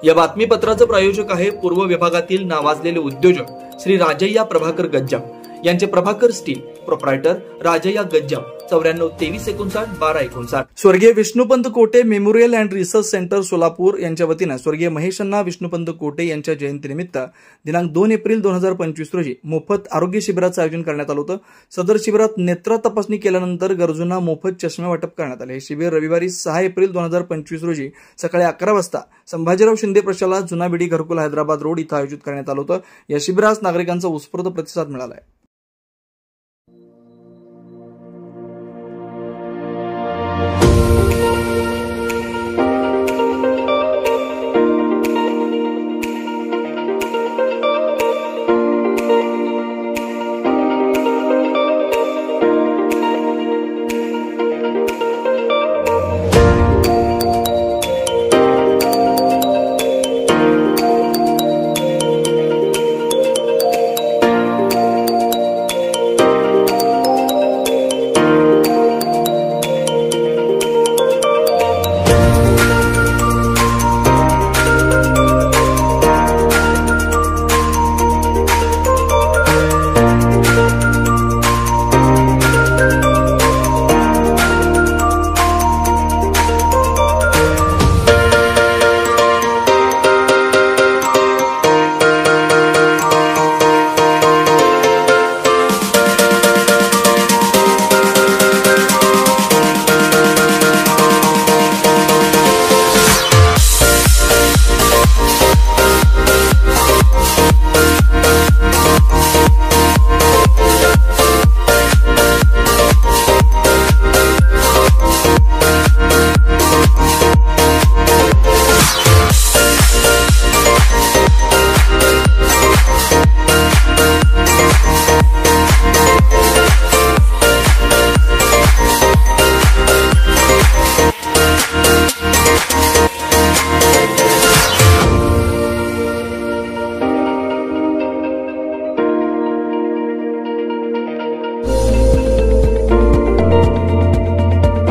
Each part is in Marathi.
या बातमीपत्राचे प्रायोजक आहे पूर्व विभागातील नावाजलेले उद्योजक श्री राजय्या प्रभाकर गज्जम यांचे प्रभाकर स्टील, प्रोप्रायटर राजय्या गज्जम, 94 स्वर्गीय विष्णुपंत कोटे memorial and research centre Solapur यांच्या वतीने स्वर्गीय महेशअण्णा विष्णुपंत कोटे यांच्या जयंतीनिमित्त दिनांक 2 एप्रिल 2025 रोजी मोफत आरोग्य शिबिराचे आयोजन करण्यात आले होते। सदर शिबिरात नेत्र तपासणी केल्यानंतर गरजूंना मोफत चष्मे वाटप करण्यात आले। हे शिबिर रविवारी 6 एप्रिल 2025 रोजी सकाळी 11 वाजता संभाजीराव शिंदे प्रशाला जुना बिडी घरकुल हैदराबाद रोड इथं आयोजित करण्यात आले होते। या शिबिरास नागरिकांचा उत्स्फूर्त प्रतिसाद मिळाला आहे।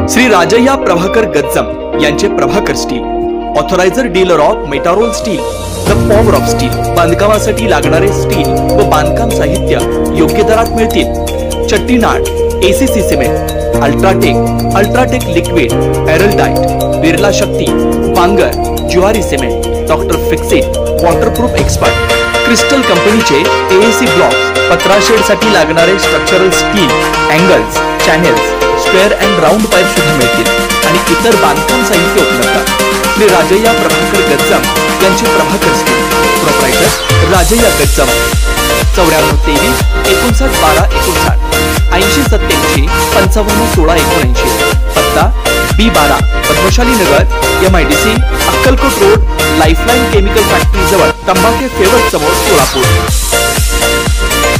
श्री राजय्या प्रभाकर गज्जम यांचे Prabhakar steel, authorised dealer of Metarol steel, the power of steel. बांधकामासाठी लागणारे स्टील व बांधकाम साहित्य योग्य दरात मिळतील। Chettinad, ACC cement, UltraTech liquid, एरलटाइट, Birla Shakti, Bangur, Zuari cement, doctor Fixit, waterproof expert, crystal कंपनीचे एएसी ब्लॉक्स, पत्रा शेड साठी लागणारे structural steel, angles, channels, square and round pipe सुद्धा मिळतील आणि इतर बांधकाम साहित्य उपलब्ध। श्री राजय्या प्रभाकर गज्जम यांचे प्रभाकर स्टील, प्रोप्रायटर राजय्या गज्जम, 94 59 12 59 80 87 55 16 79। पत्ता B12 पद्मशाली नगर, MIDC, Akkalkot road, lifeline chemical factory जवळ, तंबाखे फेवर समोर, सोलापूर।